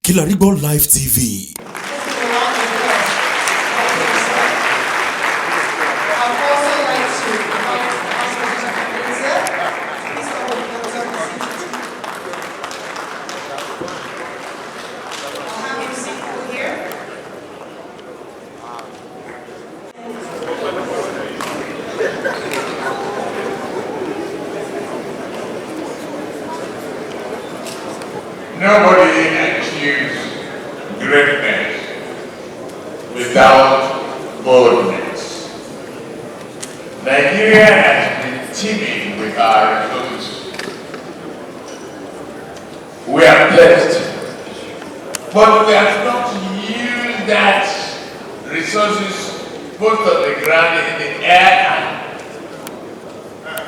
Kilarigbo Live TV. Nobody achieves greatness without boldness. Nigeria has been teeming with our resources. We are blessed, but we have not used that resources both on the ground, in the air, and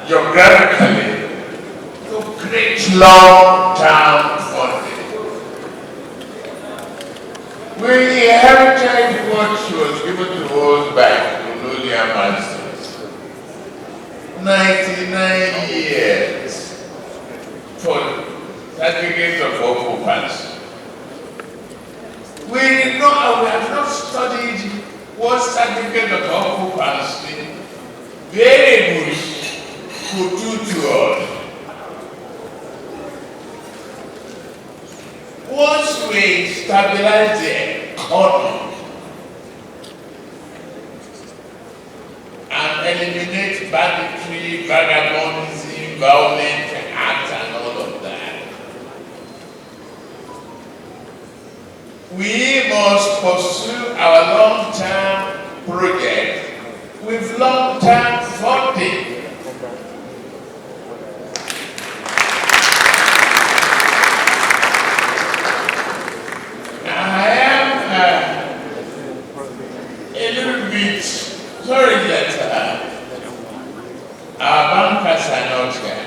geographically to create long-term funding. We inherited what was given to us by colonial masters. 99 years for certificate of occupancy. We have not studied what certificate of occupancy variables could do to us. Once we stabilize the economy and eliminate banditry, vagabondism, violent acts, and all of that, we must pursue our long-term project with long-term funding. Sorry that our bankers are not here.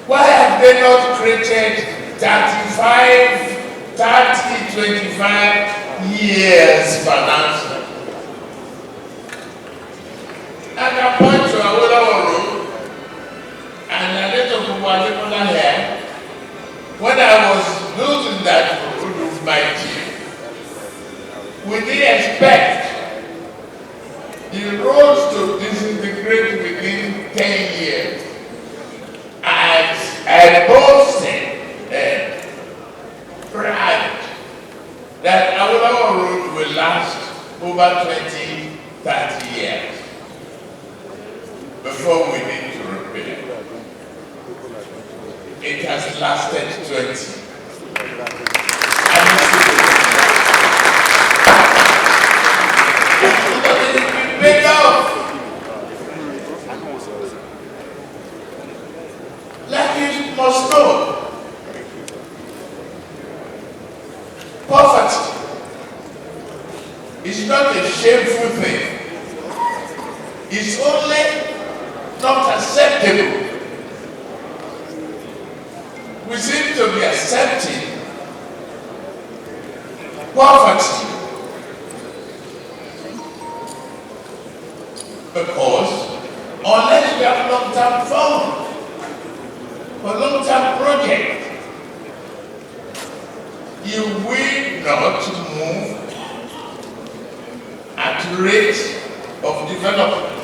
Why have they not created 25 years financing? I can point to our road and a little particular here. When I was building that road with my team, we didn't expect the roads to disintegrate within 10 years. As I boasted and pride that our road will last over 20-30 years before we need to repair. It has lasted 20. Must know poverty is not a shameful thing. It's only not acceptable. We seem to be accepting poverty because unless we have long-term funds for long-term project, you will not move at rate of development.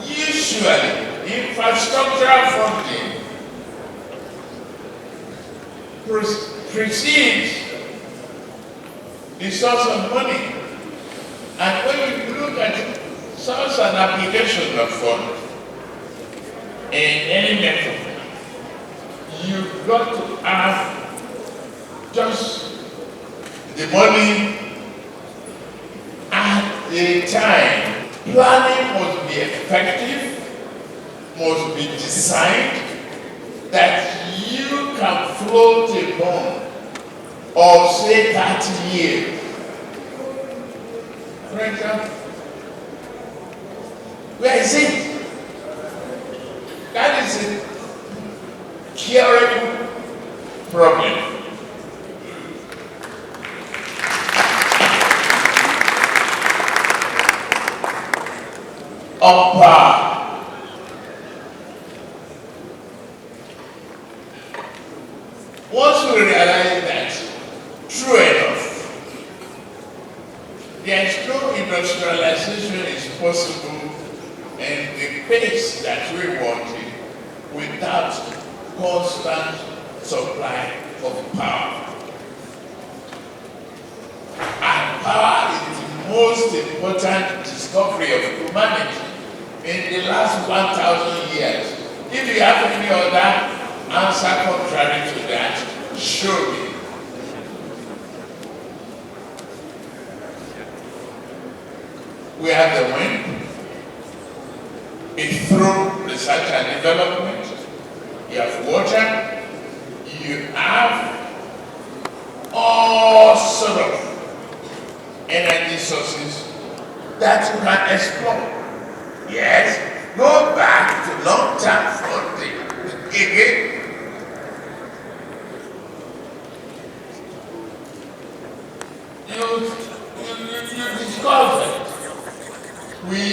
Usually, infrastructural funding precedes the source of money. And when you look at source and application of funds, in any method, you've got to have just the money at the time. Planning must be effective, must be designed that you can float a bond of say 30 years. For example, where is it? That is a curable problem. On par Once we realize that, true enough, there is no industrialization is possible in the pace that we wanted without constant supply of power. And power is the most important discovery of humanity in the last 1,000 years. If you have any other answer contrary to that, show me. We have the wind. It's through research and development. You have water. You have all sort of energy sources that you can explore. Yes, go back to long-term funding again. You discovered we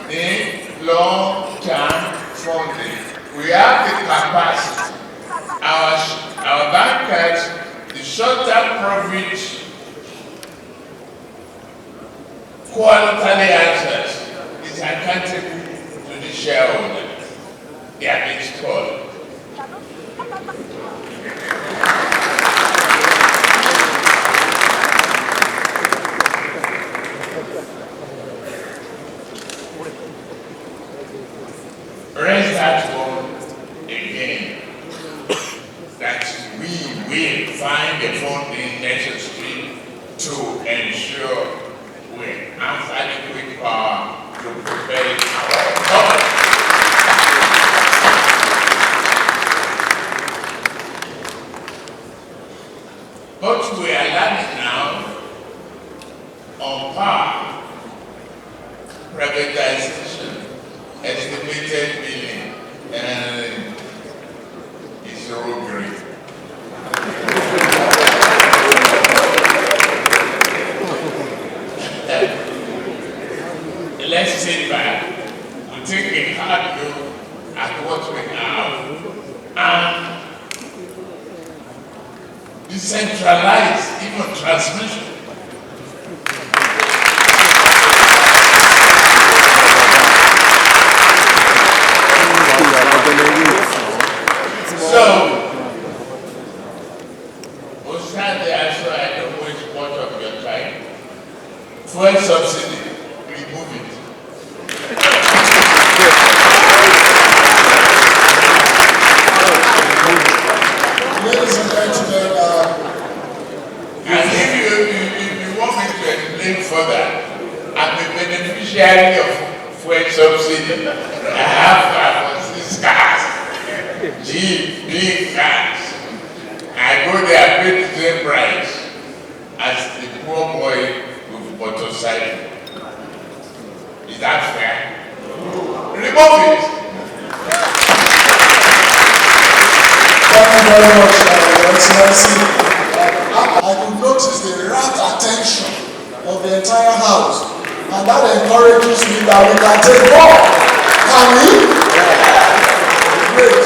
need long-term funding. We have the capacity. Our bankers, the short-term profit quarterly answers is accountable to the shareholder. They are being spoiled. Raise that one again, that we will find the funding necessary to ensure we have adequate power to prepare our government. But we are learning now on power, privatization, estimated billion, and it's robbery. Let's sit back, we take a hard look at what we have, and decentralize even transmission. So, we'll stand there so I don't waste much of your time. Fuel subsidy, remove it. Ladies and gentlemen, And if you want me to explain further, I'm a beneficiary of fuel subsidy. I have 6 cars. Big cars. I go there, pay the same price as the poor boy with motorcycle. Is that fair? Remove it. thank you very much, Your Excellency. I could notice the rapt attention of the entire House, and that encourages me that we can take more. Can we? Great.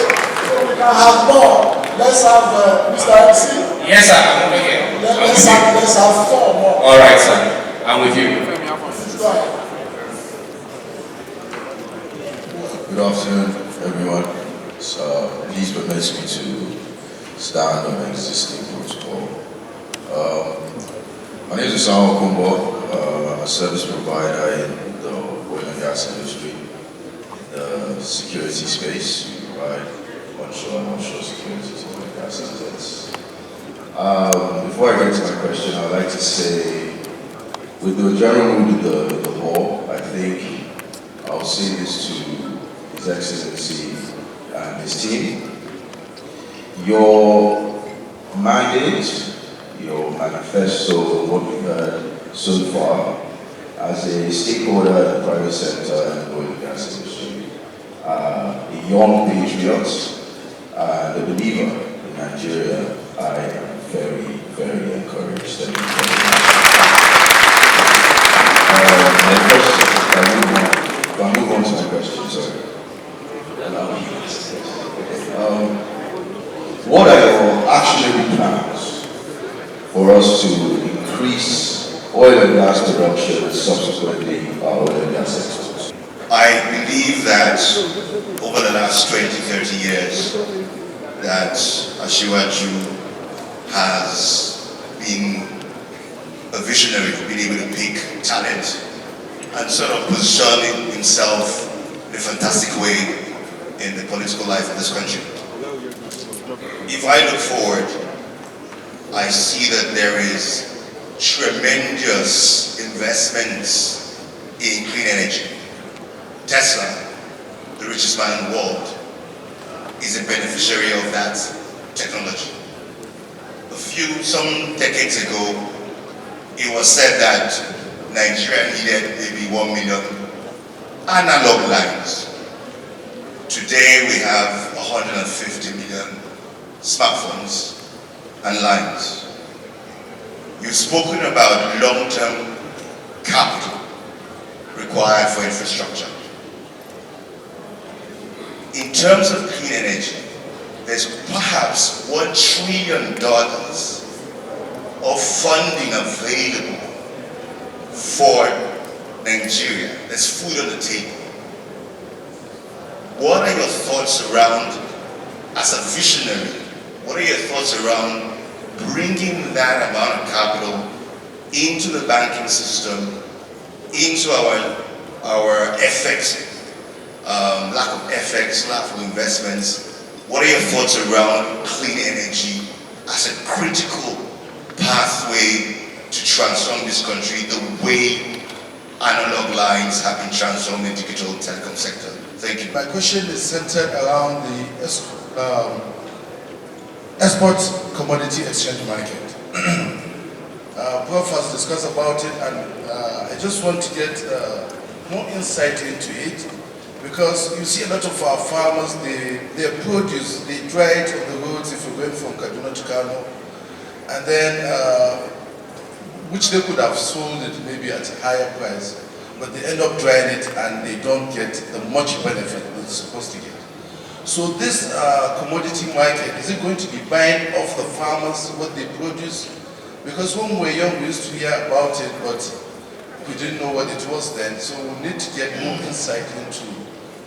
So we can have more. Let's have Mr. MC. Yes, sir. I'm over here. Let's have 4 more. All right, sir. I'm with you. Please go ahead. Good afternoon, everyone. Please permit me to stand on existing protocol. My name is Osama Kumbo. I'm a service provider in the oil and gas industry, the security space. We provide onshore and offshore security to oil and gas assets. Before I get to my question, I'd like to say, with the general mood of the hall, I think I'll say this to His Excellency and his team. Your mandate, your manifesto, what we've heard so far, as a stakeholder in the private sector and the oil and gas industry, a young patriot and a believer in Nigeria, I am very, very encouraged. Thank you very much. My question, I'll move on to my question, sorry. What are your actionable plans for us to increase oil and gas production, subsequently our oil and gas exports? I believe that over the last 20, 30 years, that Ashiwaju has been a visionary, been able to pick talent and sort of position himself in a fantastic way in the political life of this country. If I look forward, I see that there is tremendous investments in clean energy. Tesla, the richest man in the world, is a beneficiary of that technology. Some decades ago, it was said that Nigeria needed maybe 1 million analog lines. Today we have 150 million smartphones and lines. You've spoken about long-term capital required for infrastructure. In terms of clean energy, there's perhaps $1 trillion of funding available for Nigeria. There's food on the table. What are your thoughts around, as a visionary, what are your thoughts around bringing that amount of capital into the banking system, into our FX, lack of FX, lack of investments? What are your thoughts around clean energy as a critical pathway to transform this country the way analog lines have been transformed in the digital telecom sector? Thank you. My question is centered around the export commodity exchange market. Prof has discussed about it, and I just want to get more insight into it, because you see a lot of our farmers, their produce, they dry it on the roads if you're going from Kaduna to Kano, and then which they could have sold it maybe at a higher price, but they end up drying it and they don't get the much benefit they're supposed to get. So this commodity market, is it going to be buying off the farmers what they produce? Because when we were young, we used to hear about it, but we didn't know what it was then. So we need to get more insight into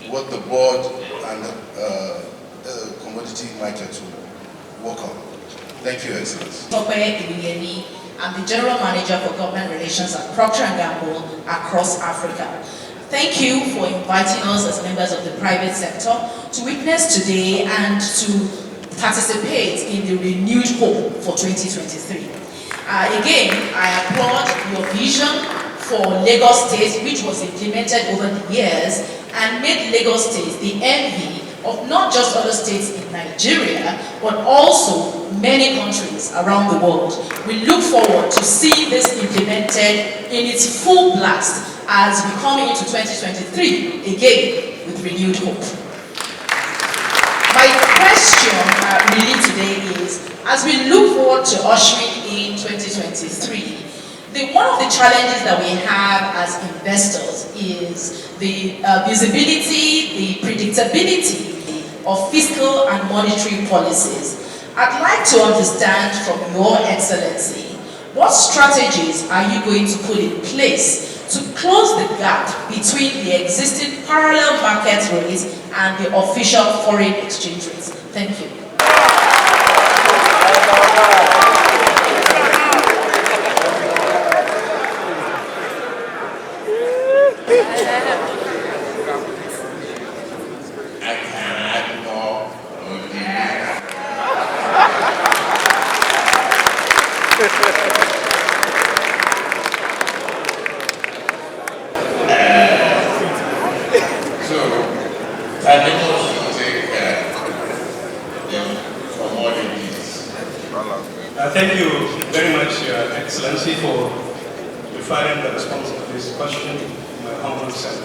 what the board and the commodity market will work on. Thank you, Excellency. I'm the General Manager for Government Relations at Procter & Gamble across Africa. Thank you for inviting us as members of the private sector to witness today and to participate in the renewed hope for 2023. Again, I applaud your vision for Lagos State, which was implemented over the years and made Lagos State the envy of not just other states in Nigeria, but also many countries around the world. We look forward to seeing this implemented in its full blast as we come into 2023, again, with renewed hope. My question really today is, as we look forward to ushering in 2023, one of the challenges that we have as investors is the visibility, the predictability of fiscal and monetary policies. I'd like to understand from Your Excellency, what strategies are you going to put in place to close the gap between the existing parallel market rates and the official foreign exchange rates? Thank you. Thank you very much, Your Excellency, for referring the response to this question in my humble self.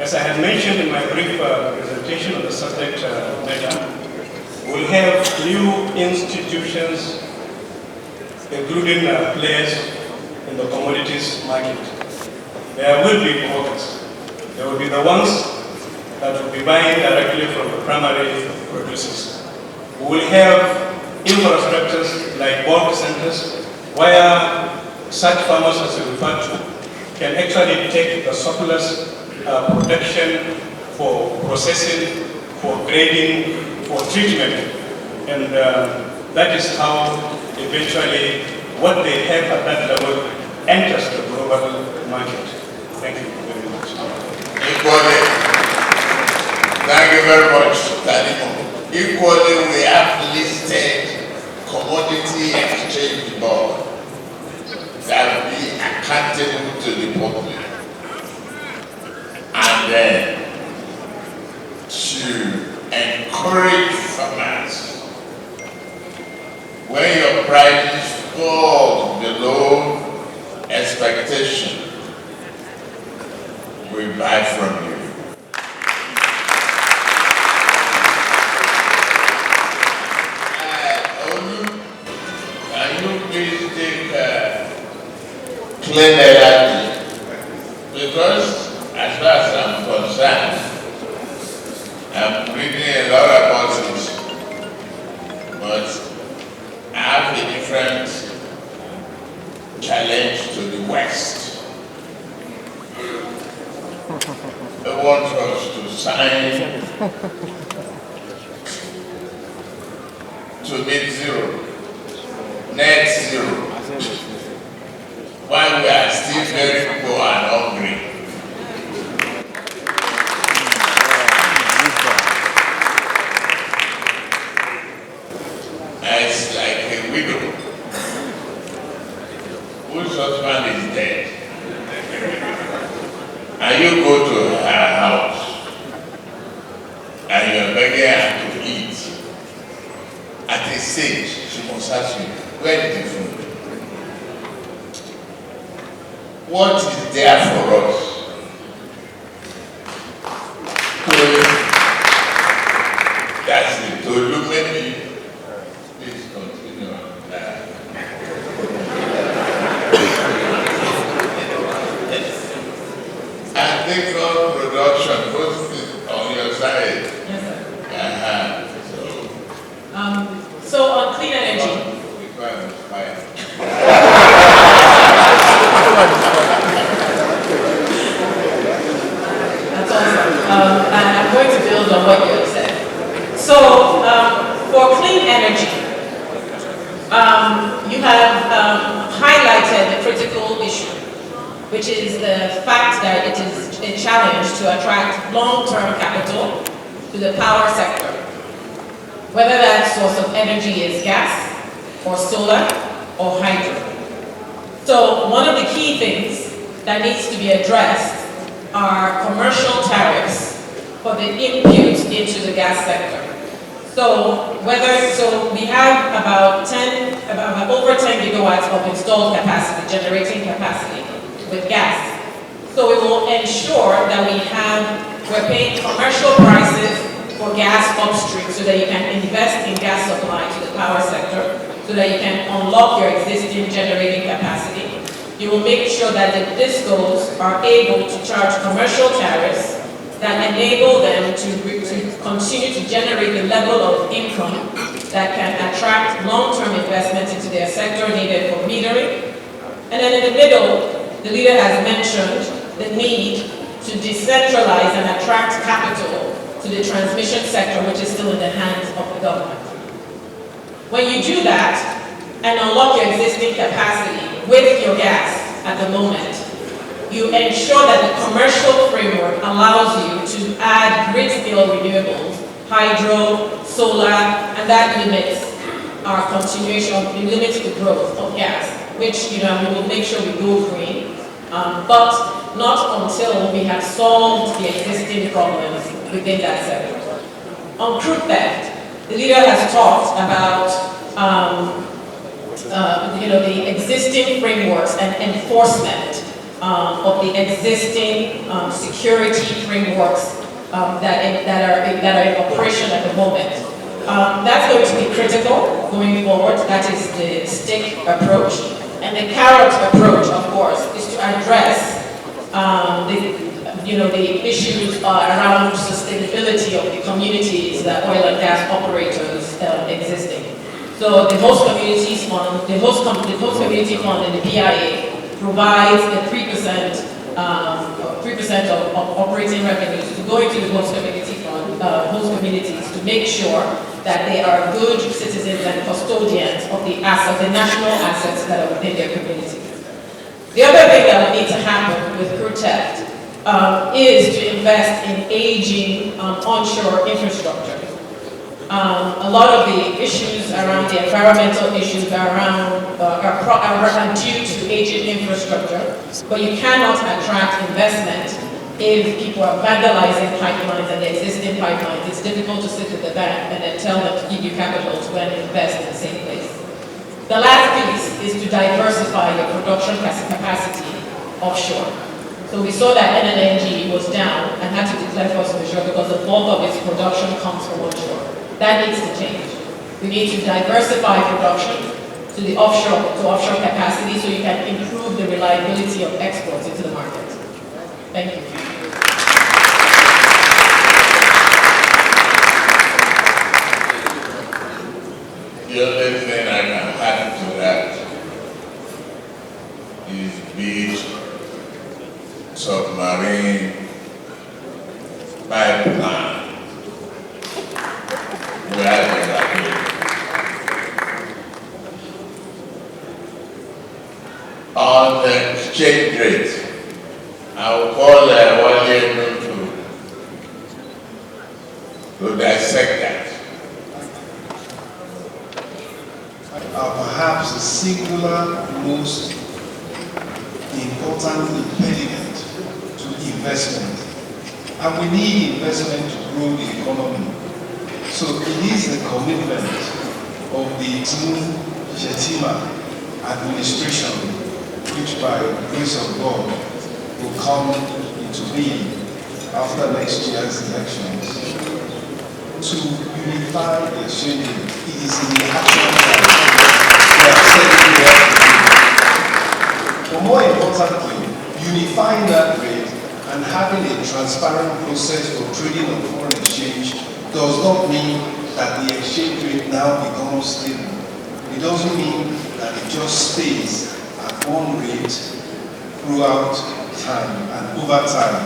As I had mentioned in my brief presentation on the subject matter, we have new institutions, including players in the commodities market. There will be brokers. There will be the ones that will be buying directly from the primary producers. We will have infrastructures like bulk centers where such farmers, as you referred to, can actually take the surplus production for processing, for grading, for treatment. And that is how eventually what they have at that level enters the global market. Thank you very much. Equally, thank you very much, Tinubu. Equally, we have listed commodity exchange board that will be accountable to the public. And then to encourage farmers, when your prices fall below expectation, we buy from you. Can you please take clean energy? Because as far as I'm concerned, I'm reading a lot about it, but I have a different challenge to the West. They want us to sign to net zero, while we are still very poor and hungry. It's like a widow whose husband is dead, and you go to her house and you're begging her to eat. At a stage, she must ask you, where is the food? What is there for us? That's the Tolu. Maybe please continue on that. And think on production, post it on your side. Yes, sir. So So on clean energy, that's awesome. And I'm going to build on what you have said. So for clean energy, you have highlighted the critical issue, which is the fact that it is a challenge to attract long-term capital to the power sector, whether that source of energy is gas or solar or hydro. So one of the key things that needs to be addressed are commercial tariffs for the input into the gas sector. So we have about over 10 gigawatts of installed capacity, generating capacity with gas. So we will ensure that we're paying commercial prices for gas upstream so that you can invest in gas supply to the power sector, so that you can unlock your existing generating capacity. You will make sure that the DISCOs are able to charge commercial tariffs that enable them to continue to generate the level of income that can attract long-term investment into their sector needed for metering. And then in the middle, the leader has mentioned the need to decentralize and attract capital to the transmission sector, which is still in the hands of the government. When you do that and unlock your existing capacity with your gas at the moment, you ensure that the commercial framework allows you to add grid-scale renewables, hydro, solar, and that limits our continuation, it limits the growth of gas, which we will make sure we go green, but not until we have solved the existing problems within that sector. On crude theft, the leader has talked about the existing frameworks and enforcement of the existing security frameworks that are in operation at the moment. That's going to be critical going forward. That is the stick approach. And the carrot approach, of course, is to address the issues around sustainability of the communities that oil and gas operators exist in. So the host communities fund, the host community fund in the PIA provides a 3% of operating revenues to go into the host community fund, host communities, to make sure that they are good citizens and custodians of the national assets that are within their community. The other thing that will need to happen with crew theft is to invest in aging onshore infrastructure. A lot of the issues around the environmental issues are due to aging infrastructure, but you cannot attract investment if people are vandalizing pipelines and the existing pipelines. It's difficult to sit with the bank and then tell them to give you capital to go and invest in the same place. The last piece is to diversify your production capacity offshore. So we saw that NNNG was down and had to declare force majeure because the bulk of its production comes from onshore. That needs to change. We need to diversify production to the offshore capacity so you can improve the reliability of exports into the market. Thank you. The only thing I can add to that is beach, submarine, pipeline, where they are going. On the exchange rate, I will call Wale to dissect that. Perhaps the singular most important impediment to investment. And we need investment to grow the economy. So it is the commitment of the Tinubu administration, which by the grace of God will come into being after next year's elections, to unify the exchange. It is in the action plan. We have said it here. But more importantly, unifying that rate and having a transparent process for trading of foreign exchange does not mean that the exchange rate now becomes stable. It doesn't mean that it just stays at one rate throughout time and over time.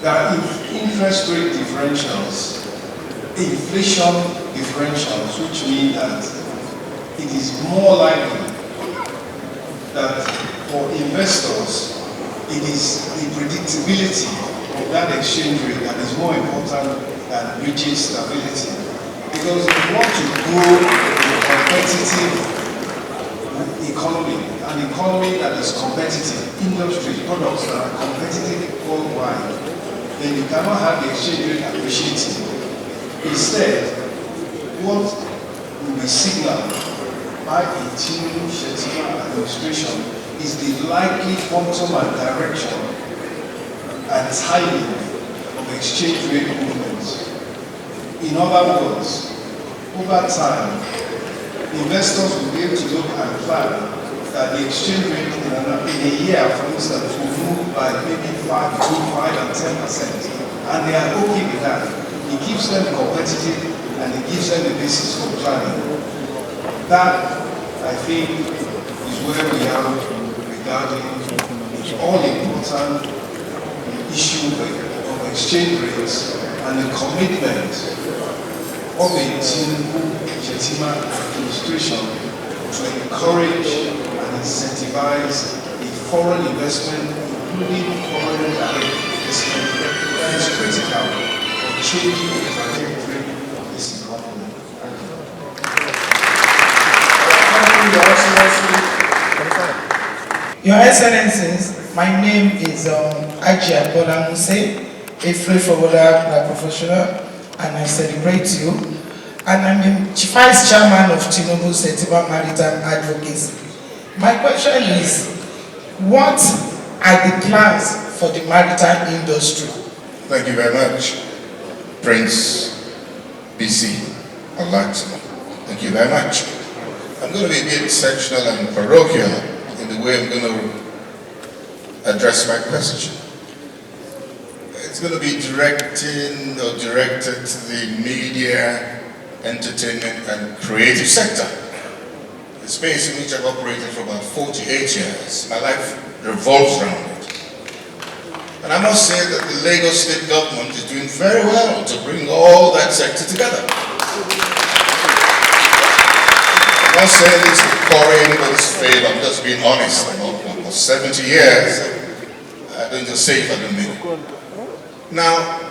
There are interest rate differentials, inflation differentials, which mean that it is more likely that for investors, it is the predictability of that exchange rate that is more important than rigid stability. Because if you want to grow a competitive economy, an economy that is competitive, industry products that are competitive worldwide, then you cannot have the exchange rate appreciating. Instead, what will be signaled by the Tinubu administration is the likely quantum and direction and timing of exchange rate movements. In other words, over time, investors will be able to look and plan that the exchange rate in a year, for instance, will move by maybe between 5 and 10%, and they are okay with that. It keeps them competitive and it gives them the basis for planning. That, I think, is where we are regarding the all-important issue of exchange rates and the commitment of the Tinubu administration to encourage and incentivize the foreign investment, including foreign direct investment, that is critical for changing the trajectory of this economy. Your Excellencies, my name is Jagaban, a freight forwarder by professional, and I celebrate you. And I'm the Vice Chairman of Tinubu Setiba Maritime Advocacy. My question is, what are the plans for the maritime industry? Thank you very much, Prince BC Alexa. Thank you very much. I'm going to be a bit sectional and parochial in the way I'm going to address my question. It's going to be directed to the media, entertainment and creative sector. The space in which I've operated for about 48 years. My life revolves around it. And I must say that the Lagos State government is doing very well to bring all that sector together. I'm not saying this to curry anybody's favor, I'm just being honest. For 70 years, I don't just say it, I don't mean it. Now,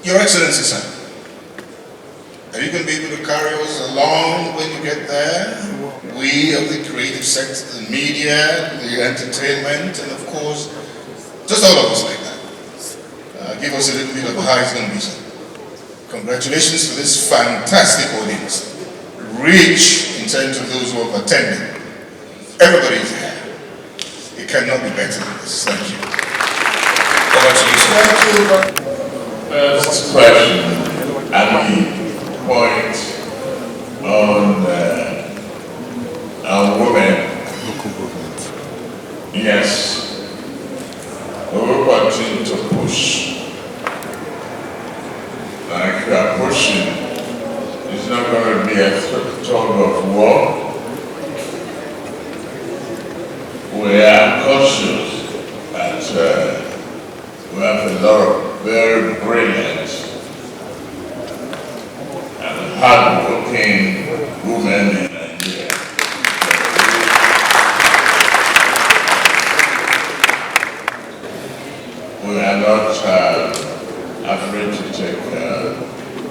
Your Excellency, sir, are you going to be able to carry us along when you get there? We of the creative sector, the media, the entertainment, and of course, just all of us like that. Give us a little bit of how it's going to be, sir. Congratulations to this fantastic audience. Rich in terms of those who have attended. Everybody is here. It cannot be better than this. Thank you. First question, and the point on women. Yes, we will continue to push. Like we are pushing, it's not going to be a tug of war. We are cautious that we have a lot of very brilliant and hard-working women in Nigeria. We are not afraid to take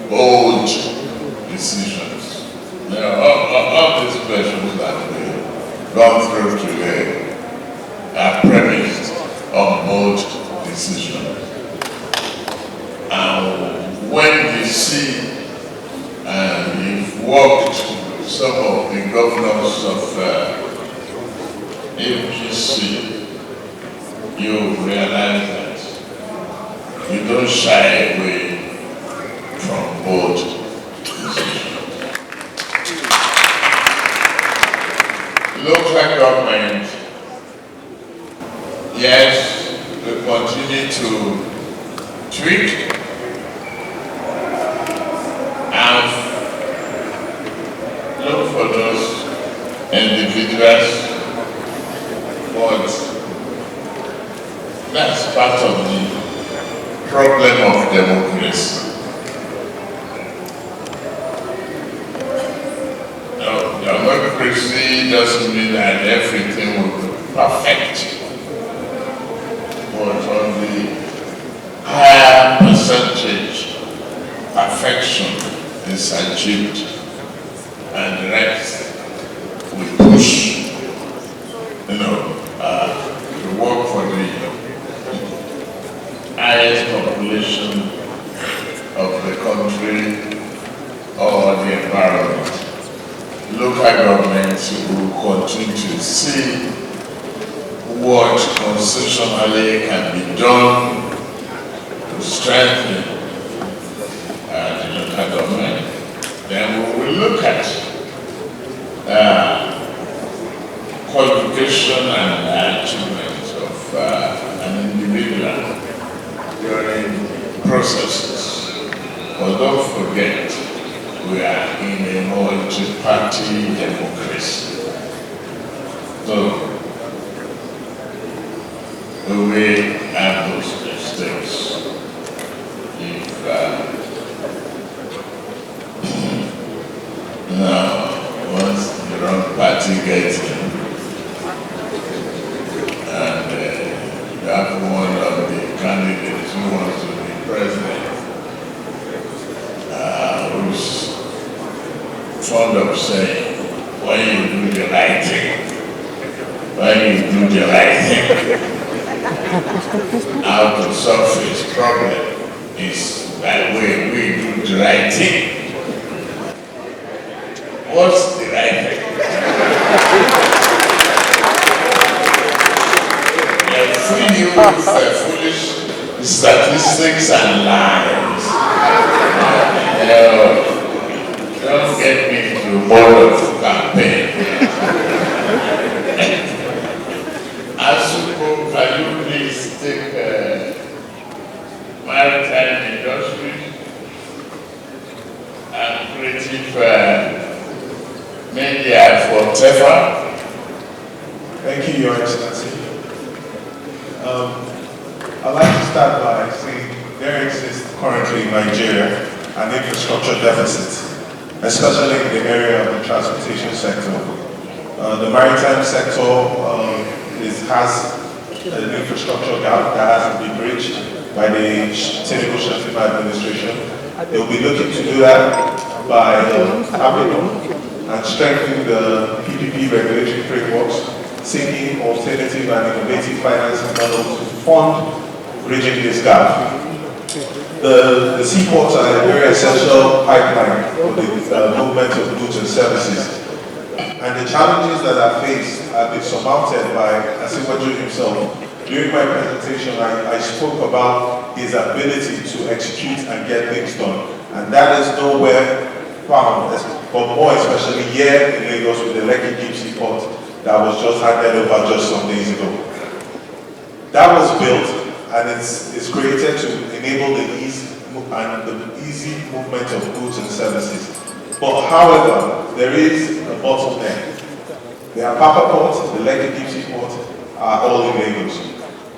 bold decisions. You know, all these questions that we've gone through today are premised on bold decisions. And when you see and you've worked with some of the governors of APC, you realize that you don't shy away from bold decisions. Local government, yes, we continue to tweak and look for those individuals, but that's part of the problem of democracy. Democracy doesn't mean that everything will be perfect, but on the higher percentage, perfection is achieved, and the rest we push, to work for the highest population of the country or the environment. Local governments will continue to see what constitutionally can be done to strengthen the local government. Then we will look at qualification and achievement of an individual during processes. But don't forget, we are in a multi-party democracy. So, we have those mistakes. If once the wrong party gets in, and you have one of the candidates who wants to be president, who's fond of saying, when you do the right thing, how to solve this problem is by the way we do the right thing. What's the right thing? Free you with foolish statistics and lies. Don't get me into a mode of campaign. Asuko, can you please take my media for TEFA. Thank you, Your Excellency. I'd like to start by saying there exists currently in Nigeria an infrastructure deficit, especially in the area of the transportation sector. The maritime sector has an infrastructure gap that has to be bridged by the Tinubu administration. They'll be looking to do that by and strengthening the PPP regulatory frameworks, seeking alternative and innovative financing models to fund bridging this gap. The seaports are a very essential pipeline for the movement of goods and services. And the challenges that are faced have been surmounted by Asiwaju himself. During my presentation, I spoke about his ability to execute and get things done. And that is nowhere found, but more especially here in Lagos with the Lekki Deep Sea Port that was just handed over just some days ago. That was built and it's created to enable the easy movement of goods and services. But however, there is a bottleneck. The Apapa Port, the Lekki Deep Sea Port are all in Lagos.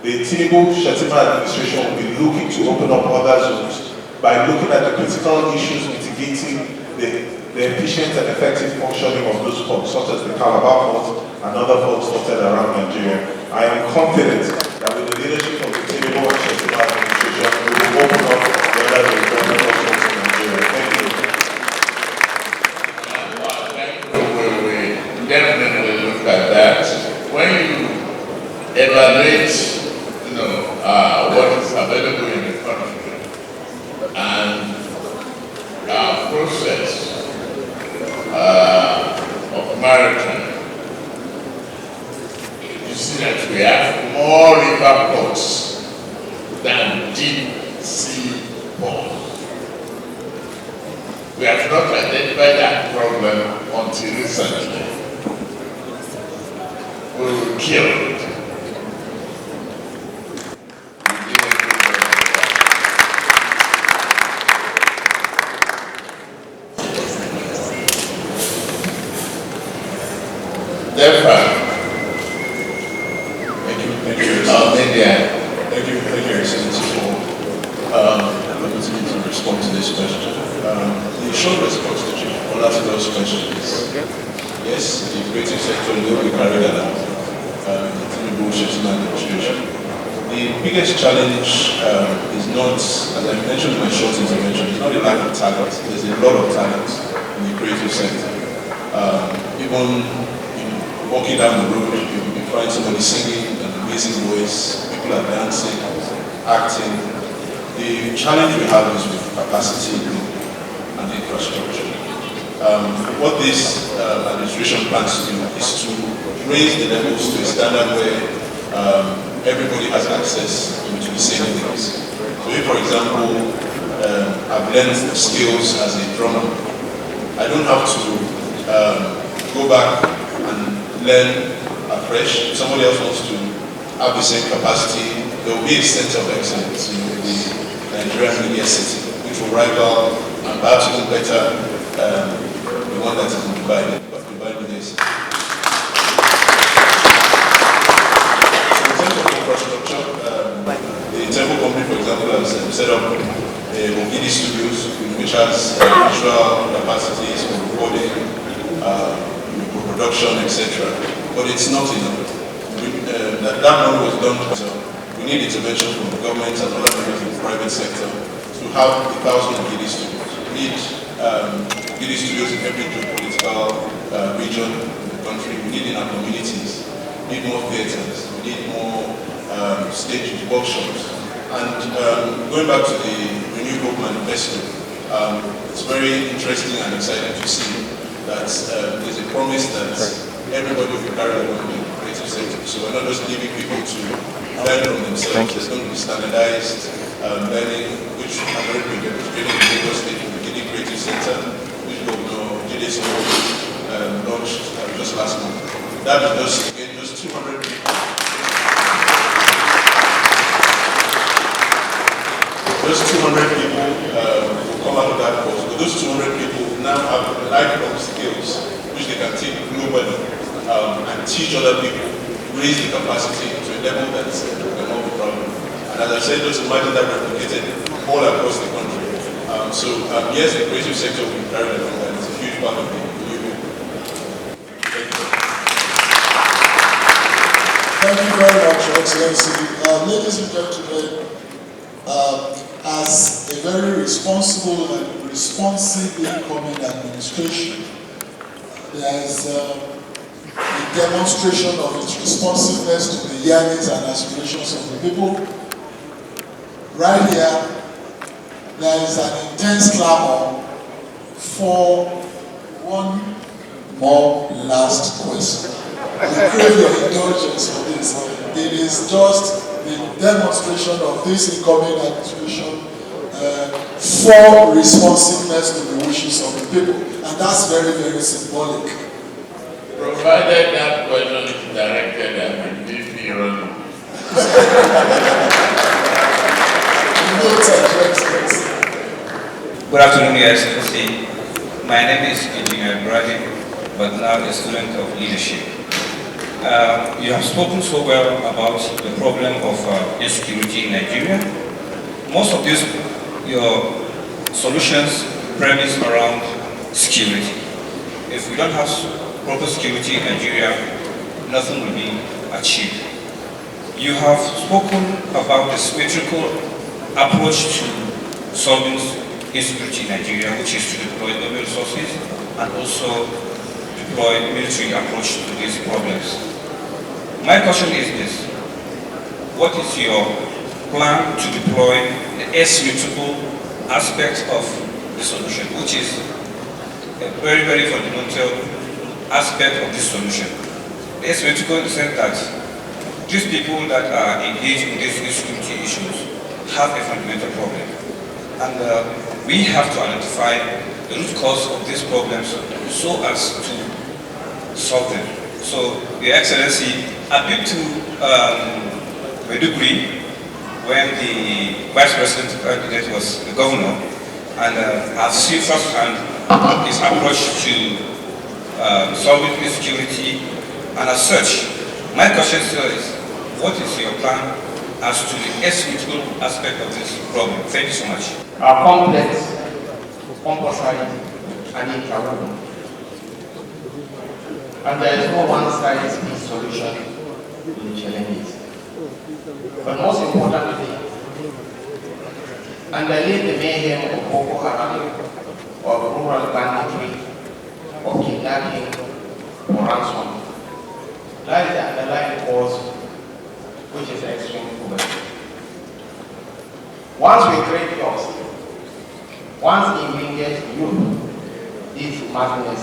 The Tinubu administration will be looking to open up other zones by looking at the critical issues mitigating the efficient and effective functioning of those ports, such as the Calabar port and other ports dotted around Nigeria. I am confident that with the leadership of the Tinubu and Shettima administration, we will open up the other development of ports in Nigeria. Thank you. We definitely look at that. When you evaluate, what is available in the country and our process of maritime, you see that we have more river ports than deep sea ports. We have not identified that problem until recently. We will kill it. Therefore, thank you, media. Thank you, Excellency, for the opportunity to respond to this question. The short response to Chief Olatido's question is yes, the creative sector will be carried along in the Tinubu administration. The biggest challenge is not, as I mentioned in my short intervention, it's not a lack of talent. There's a lot of talent in the creative sector. Even walking down the road, you find somebody singing an amazing voice, people are dancing, acting. The challenge we have is with capacity and infrastructure. What this administration plans to do is to raise the levels to a standard where everybody has access to the same things. So if, for example, I've learned skills as a drummer, I don't have to go back and learn afresh. If somebody else wants to have the same capacity, there will be a center of excellence in the Nigerian media city, which will rival and perhaps even better the one that is in Dubai Media City. In terms of infrastructure, the Temple Company, for example, has set up Ogidi Studios, which has visual capacities for recording, production, etc. But it's not enough. That money was done, so we need intervention from the government and other members of the private sector to have 1,000 Ogidi studios. We need Ogidi studios in every geopolitical region in the country. We need in our communities. We need more theaters. We need more stages, workshops. And going back to the Renewed Hope Manifesto, it's very interesting and exciting to see that there's a promise that everybody will be carried along in the creative sector. So we're not just leaving people to learn from themselves. There's going to be standardized learning, which I'm very privileged in Lagos State with the Guinea Creative Center, which Governor Jide Sanwo-Olu launched just last month. That is just 200 people. Just 200 people will come out of that course. But those 200 people now have lifelong skills which they can teach other people, raise the capacity to a level that's a more problem. And as I said, just imagine that replicated all across the country. Yes, the creative sector will be carried along, and it's a huge part of the movement. Thank you very much, Your Excellency. Ladies and gentlemen, as a very responsible and responsive incoming administration, there is a demonstration of its responsiveness to the yearnings and aspirations of the people. Right here, there is an intense clamor for one more last question. I crave your indulgence for this. It is just the demonstration of this incoming administration for responsiveness to the wishes of the people. And that's very, very symbolic. Provided that question is directed at the DP only. Good afternoon, Your Excellency. My name is Engineer Brady, but now a student of leadership. You have spoken so well about the problem of insecurity in Nigeria. Most of these, your solutions premise around security. If we don't have proper security in Nigeria, nothing will be achieved. You have spoken about the symmetrical approach to solving insecurity in Nigeria, which is to deploy government resources and also deploy military approach to these problems. My question is this: what is your plan to deploy the asymmetrical aspect of the solution, which is a very, very fundamental aspect of this solution? The asymmetrical in the sense that these people that are engaged in these insecurity issues have a fundamental problem. And we have to identify the root cause of these problems so as to solve them. So, Your Excellency, I've been to Maiduguri when the Vice President candidate was the governor, and I've seen firsthand his approach to solving insecurity, and as such, my question still is, what is your plan as to the asymmetrical aspect of this problem? Thank you so much. Are complex, composite, and interwoven. And there is no one-size-fits solution to the challenges. But most importantly, underneath the mayhem of Boko Haram, of rural banditry, of kidnapping, or ransom, lies the underlying cause, which is extreme poverty. Once we create jobs, once we engage youth, this madness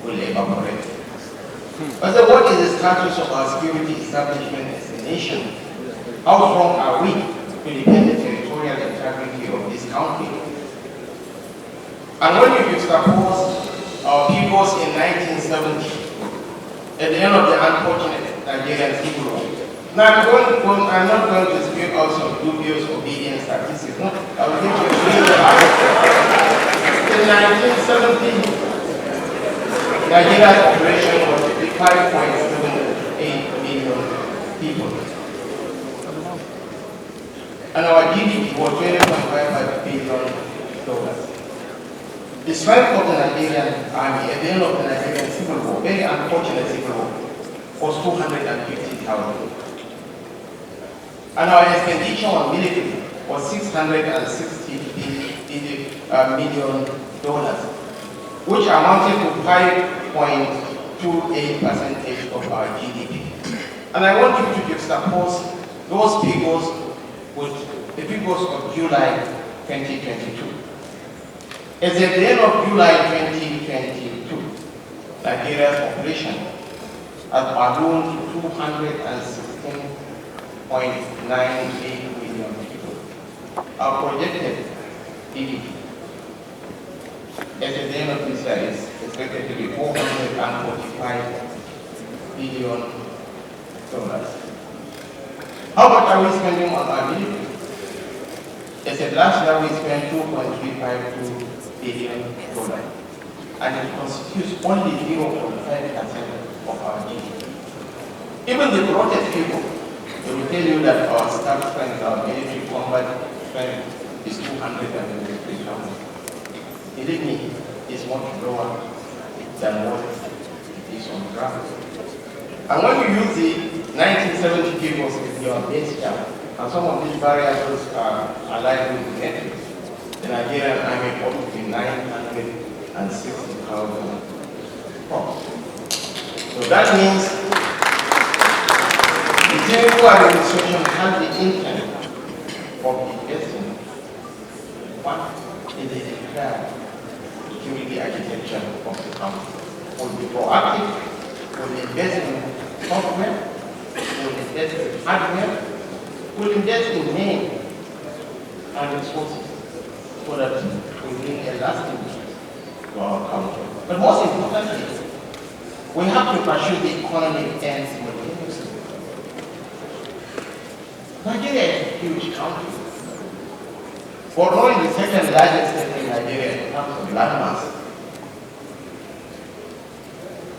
will evaporate. But then what is the status of our security establishment as a nation? How strong are we to defend the territorial integrity of this country? And when you juxtapose our peoples in 1970, at the end of the unfortunate Nigerian civil war. Now I'm not going to speak out some dubious obedience statistics. No, I will give you in 1970, Nigeria's population was 5.78 million people. And our GDP was $20.55 billion. The strength of the Nigerian army at the end of the Nigerian civil war, very unfortunate civil war, was 250,000. And our expenditure on military was $660 million, which amounted to 5.28% of our GDP. And I want you to juxtapose those figures with the figures of July 2022. As at the end of July 2022, Nigeria's population has ballooned to 216.98 million people. Our projected GDP as at the end of this year is expected to be $445 billion. How much are we spending on our military? As at last year, we spent $2.352 billion, and it constitutes only 0.5% of our GDP. Even the protest people, they will tell you that our staff strength, our military combat strength is 253,000. Believe me, it's much lower than what it is on the ground. And when you use the 1970 tables in your base camp, and some of these variables are aligned with the metrics, the Nigerian army up to 960,000 pounds. So that means the Tinubu administration has the intent of investing. What is the entire security architecture of the country? Will be proactive, will invest in software, will invest in hardware, will invest in men and resources so that we bring a lasting to our country. But most importantly, we have to pursue the economic ends simultaneously. Nigeria is a huge country. Borne is the second largest state in Nigeria in terms of landmass,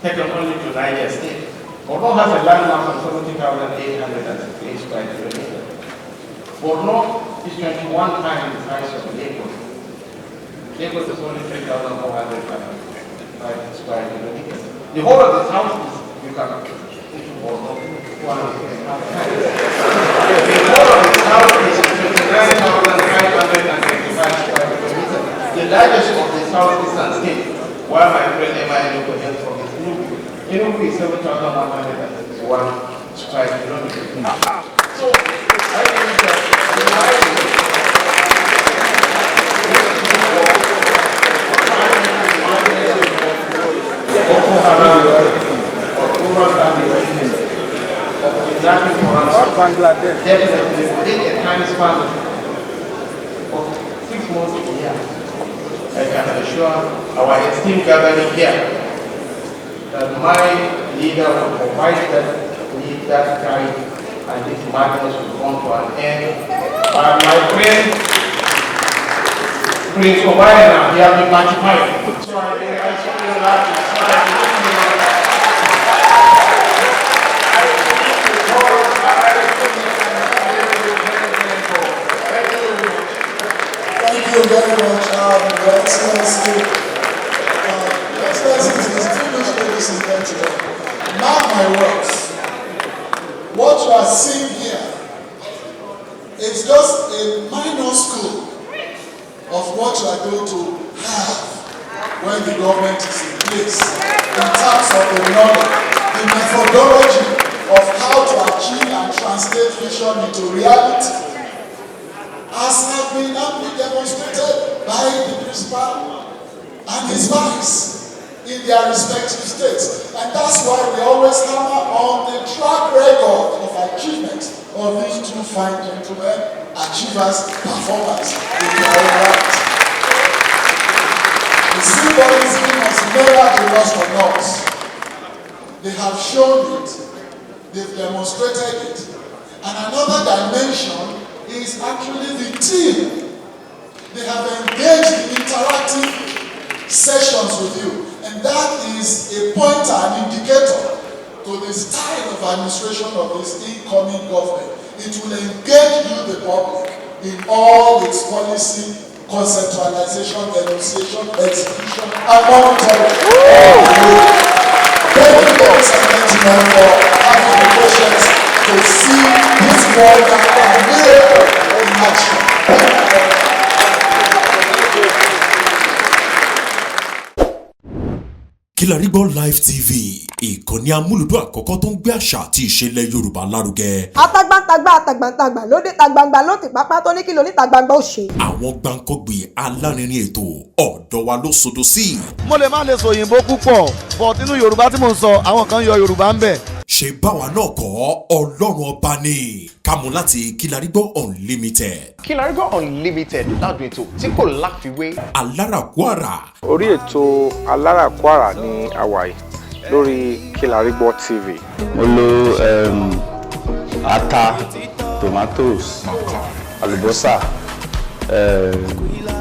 second only to Niger State. Borne has a landmass of 70,868 square kilometers. Borne is 21 times the size of Lagos. Lagos is only 3,405 square kilometers. The whole of the southeast, you can into Borne 1.5 times. The whole of the southeast is 29,525 square kilometers. The largest of the southeastern states, while my friend Emmanuel hails from his Tinubu is 7,161 square kilometers. So, I think that Bangladesh definitely within a time span of 6 months a year. I can assure our esteemed gathering here that my leader will provide that guide and this madness will come to an end. And my friend Prince Obama, he has been magnified. So I certainly like to Thank you very much, Your Excellency. Excellency, distinguished ladies and gentlemen, mark my words. What you are seeing here is just a minor scope of what you are going to have when the government is in place in terms of the knowledge, the methodology of how to achieve and translate vision into reality, as has been amply demonstrated by the principal and his vice in their respective states. And that's why we always hammer on the track record of achievement of these two fine gentlemen, achievers, performers in their own right. The symbolism has never been lost on us. They have shown it, they've demonstrated it. And another dimension is actually the team. They have engaged in interactive sessions with you, and that is a pointer, an indicator to the style of administration of this incoming government. It will engage you, the public, in all its policy, conceptualization, enunciation, execution, and monitoring. Thank you, ladies and gentlemen, for having the patience to see this world that are made in action. Kilarigbo Live TV, ìkànnì amúlùdún àkọ́kọ́ tó ń gbé àṣà àti ìṣẹ̀lẹ̀ Yorùbá lárugẹ. Atagbantagba lóde tagbangba ló ti pápá tó ní kí ló ní tagbangba ó ṣe. Àwọn gbàǹkọ́gbìn alárinrin ètò ọ̀dọ́ wa ló sodo sí. Mo lè má lè sọ òyìnbó púpọ̀, but nínú Yorùbá tí mo ń sọ, àwọn kan yọ Yorùbá ń bẹ̀. Ṣé báwa náà kọ́ Ọlọ́run ọba ni kámú láti Kilarigbo Unlimited. Kilarigbo Unlimited ládùn ètò tí kò láfiwé. Alárakúàrà. Orí ètò Alárakúàrà ní àwàyè lórí Kilarigbo TV. Mo lo ata, tomatoes, àlùbọ́sà,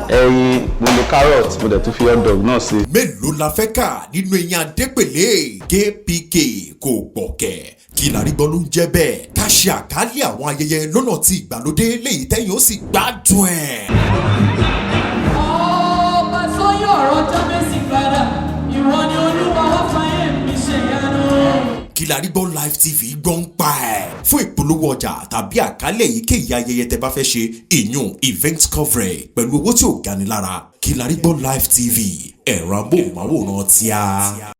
ẹyin mo lo carrot mo dẹ̀ tún fi hot dog náà sí. mélòó la fẹ́ kà nínú eyín adépèlé kpk kò gbọ̀kẹ̀ Kilarigbo ló ń jẹ́ bẹ́ẹ̀ ká ṣe àkálẹ̀ àwọn ayẹyẹ lọ́nà tí ìgbàlódé léyìí tẹ́yìn ó sì gbádùn ẹ̀. ọba sọyún ọ̀rọ̀ jábẹ́sì padà ìwọ ni olúwa wá fàyè mi ṣe yanu. Kilarigbo live tv gbọ́n pa ẹ̀ fún ìpolówó ọjà tàbí àkálẹ̀ èyíkéyìí ayẹyẹ tẹ́ bá fẹ́ ṣe ìyún event coverage pẹ̀lú owó tí ò gani lára Kilarigbo live tv ẹ̀rọ amóhùnmáwòrán tíá.